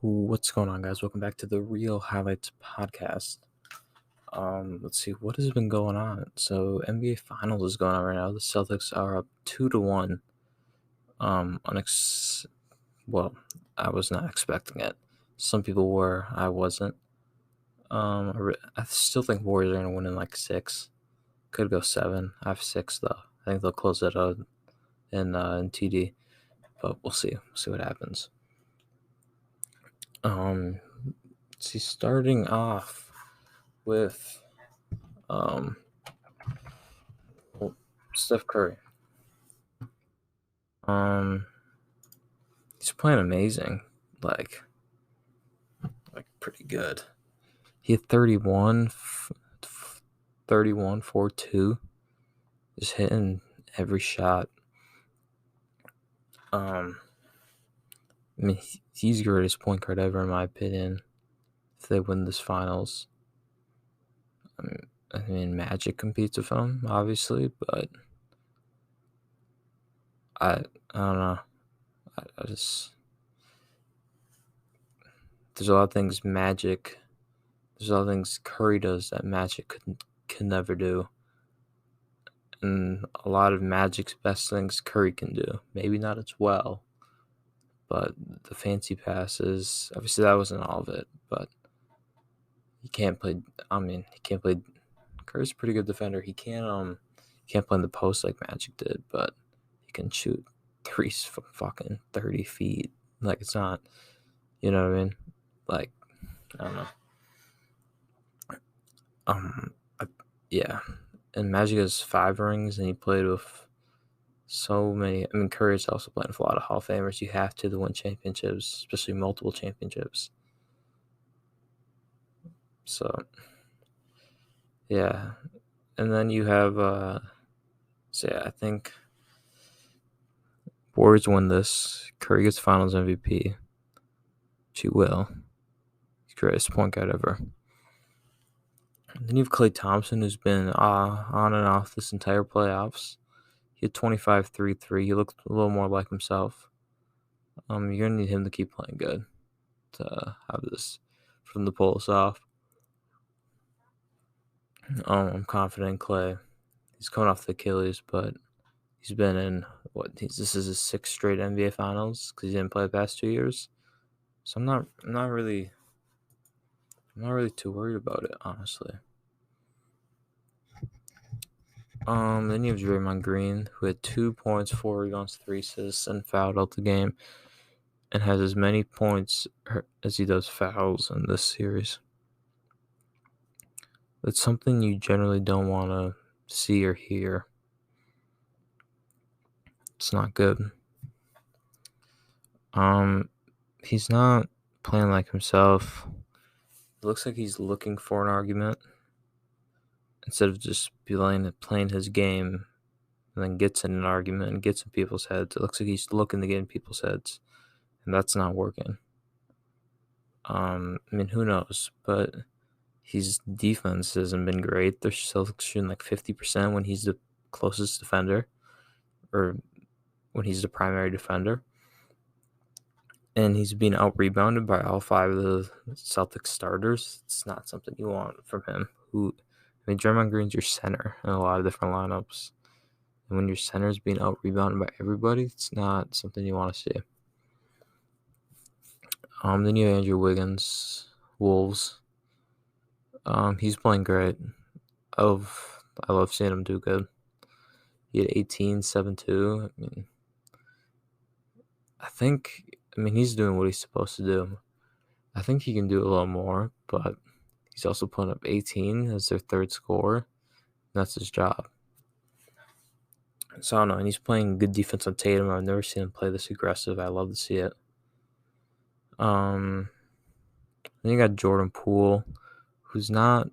What's going on, guys? Welcome back to the Real Highlights podcast. Let's see what has been going on. So NBA Finals is going on right now. The Celtics are up 2-1. Well, I was not expecting it. Some people were. I wasn't. I still think Warriors are gonna win in like 6. Could go 7. I have 6 though. I think they'll close it out in TD, but we'll see. We'll see what happens. Let's see. Starting off with Steph Curry. He's playing amazing, like pretty good. He had 31, 4-2, just hitting every shot. He's the greatest point guard ever, in my opinion. If they win this finals, Magic competes with him, obviously, but I don't know. I just there's a lot of things There's a lot of things Curry does that Magic can never do. And a lot of Magic's best things Curry can do. Maybe not as well, but the fancy passes, obviously that wasn't all of it, but he can't play. Curry's a pretty good defender. He can't play in the post like Magic did, but he can shoot threes from fucking 30 feet. Like, it's not, you know what I mean? Like, I don't know. Yeah. And Magic has 5 rings, and he played with so many. Curry's also playing with a lot of Hall of Famers. You have to win championships, especially multiple championships. So, yeah. And then you have, I think Warriors win this. Curry gets Finals MVP. She will. He's the greatest point guard ever. And then you have Klay Thompson, who's been on and off this entire playoffs. He had 25, 3-3. He looked a little more like himself. You're going to need him to keep playing good to have this from the pull us off. I'm confident in Klay. He's coming off the Achilles, but he's been in this is his 6th straight NBA Finals because he didn't play the past 2 years. So I'm not really too worried about it, honestly. Then you have Draymond Green, who had 2 points, 4 rebounds, 3 assists, and fouled out the game, and has as many points as he does fouls in this series. That's something you generally don't want to see or hear. It's not good. He's not playing like himself. It looks like he's looking for an argument instead of just playing his game and then gets in an argument and gets in people's heads. It looks like he's looking to get in people's heads, and that's not working. Who knows? But his defense hasn't been great. They're still shooting like 50% when he's the closest defender, or when he's the primary defender. And he's being out-rebounded by all 5 of the Celtics starters. It's not something you want from him. Draymond Green's your center in a lot of different lineups. And when your center is being out-rebounded by everybody, it's not something you want to see. Then you have Andrew Wiggins, Wolves. He's playing great. I love seeing him do good. He had 18, 7-2. He's doing what he's supposed to do. I think he can do a little more, but he's also putting up 18 as their 3rd scorer. That's his job. So I don't know, and he's playing good defense on Tatum. I've never seen him play this aggressive. I love to see it. Then you got Jordan Poole, who's not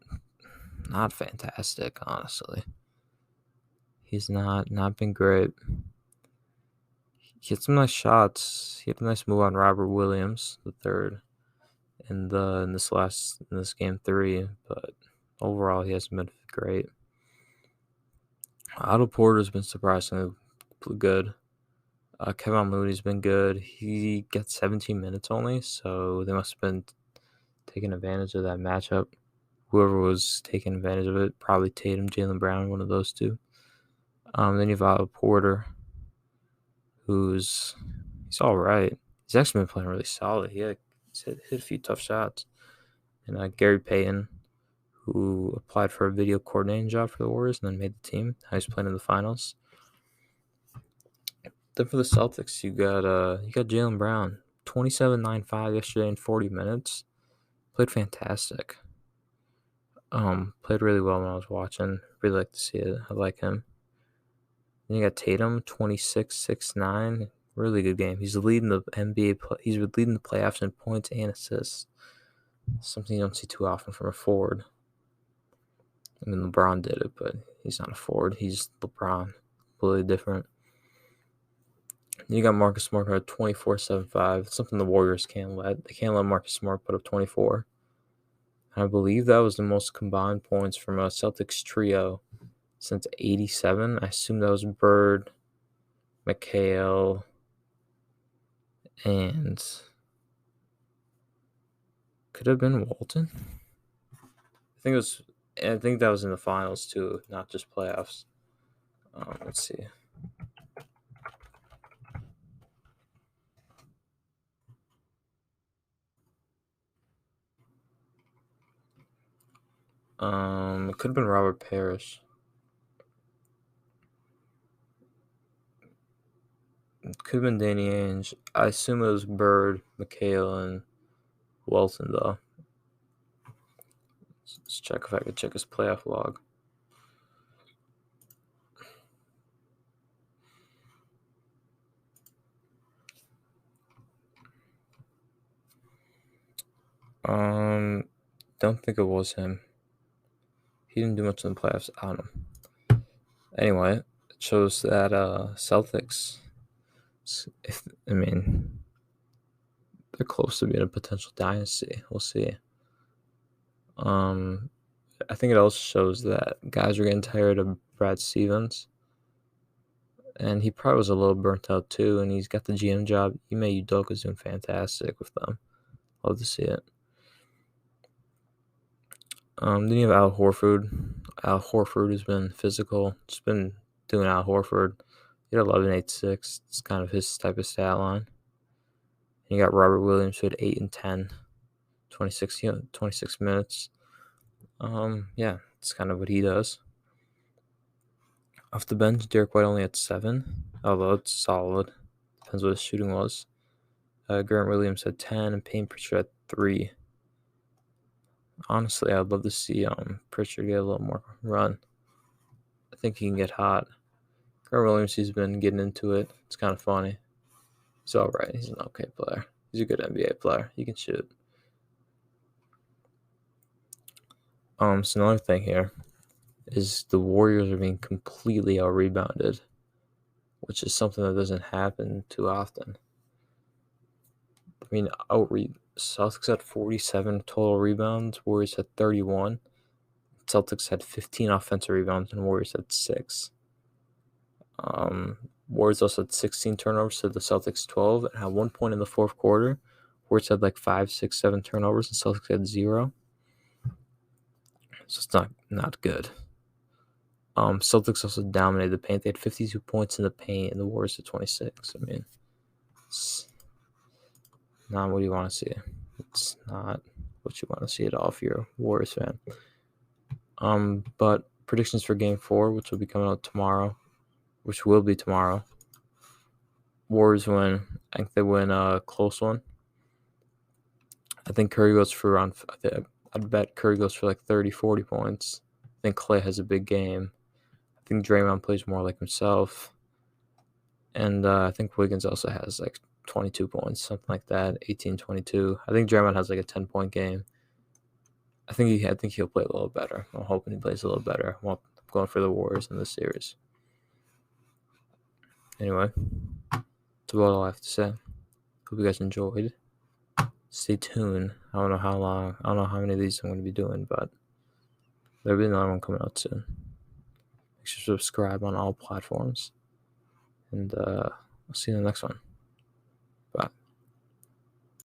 fantastic, honestly. He's not been great. He had some nice shots. He had a nice move on Robert Williams, the 3rd, in this game 3, but overall he hasn't been great. Otto Porter's been surprisingly good. Kevin Looney's been good. He gets 17 minutes only, so they must have been taking advantage of that matchup. Whoever was taking advantage of it, probably Tatum, Jaylen Brown, one of those two. Then you have Otto Porter, he's all right. He's actually been playing really solid. He's hit a few tough shots. And Gary Payton, who applied for a video coordinating job for the Warriors and then made the team. Now he's playing in the finals. Then for the Celtics, you got Jaylen Brown, 27-9-5 yesterday in 40 minutes. Played fantastic. Played really well when I was watching. Really like to see it. I like him. Then you got Tatum, 26-6-9. Really good game. He's leading the NBA. He's leading the playoffs in points and assists. Something you don't see too often from a forward. I mean, LeBron did it, but he's not a forward. He's LeBron. Completely different. You got Marcus Smart at 24-7-5. Something the Warriors can't let. They can't let Marcus Smart put up 24. I believe that was the most combined points from a Celtics trio since 87. I assume that was Bird, McHale, and could have been Walton. I think that was in the finals too, not just playoffs. Let's see. It could have been Robert Parrish. It could have been Danny Ainge. I assume it was Bird, McHale, and Walton though. Let's check if I could check his playoff log. Don't think it was him. He didn't do much in the playoffs. I don't know. Anyway, it shows that Celtics, they're close to being a potential dynasty. We'll see. I think it also shows that guys are getting tired of Brad Stevens. And he probably was a little burnt out too, and he's got the GM job. Ime Udoka's doing fantastic with them. Love to see it. Then you have Al Horford. Al Horford has been physical. Just been doing Al Horford. He had 11-8-6. It's kind of his type of stat line. And you got Robert Williams who had 8 and 10, 26 minutes. Yeah, it's kind of what he does. Off the bench, Derek White only had 7, although it's solid. Depends what his shooting was. Grant Williams had 10 and Payne Pritchard had 3. Honestly, I'd love to see Pritchard get a little more run. I think he can get hot. Grant Williams, he's been getting into it. It's kind of funny. He's all right. He's an okay player. He's a good NBA player. He can shoot. So another thing here is the Warriors are being completely out-rebounded, which is something that doesn't happen too often. I mean, Celtics had 47 total rebounds. Warriors had 31. Celtics had 15 offensive rebounds, and Warriors had 6. Warriors also had 16 turnovers, so the Celtics 12. And at one point in the fourth quarter, Warriors had like 5, 6, 7 turnovers, and Celtics had 0. So it's not good. Celtics also dominated the paint. They had 52 points in the paint, and the Warriors had 26. I mean, it's not what you want to see. It's not what you want to see at all if you're a Warriors fan. But predictions for Game 4, which will be coming out tomorrow, Warriors win. I think they win a close one. I think Curry goes for around. I'd bet Curry goes for like 30, 40 points. I think Klay has a big game. I think Draymond plays more like himself. And I think Wiggins also has like 22 points, something like that, 18, 22. I think Draymond has like a 10-point game. I think he'll play a little better. I'm hoping he plays a little better. I'm going for the Warriors in this series. Anyway, that's about all I have to say. Hope you guys enjoyed. Stay tuned. I don't know how long. I don't know how many of these I'm going to be doing, but there'll be another one coming out soon. Make sure to subscribe on all platforms. And I'll see you in the next one.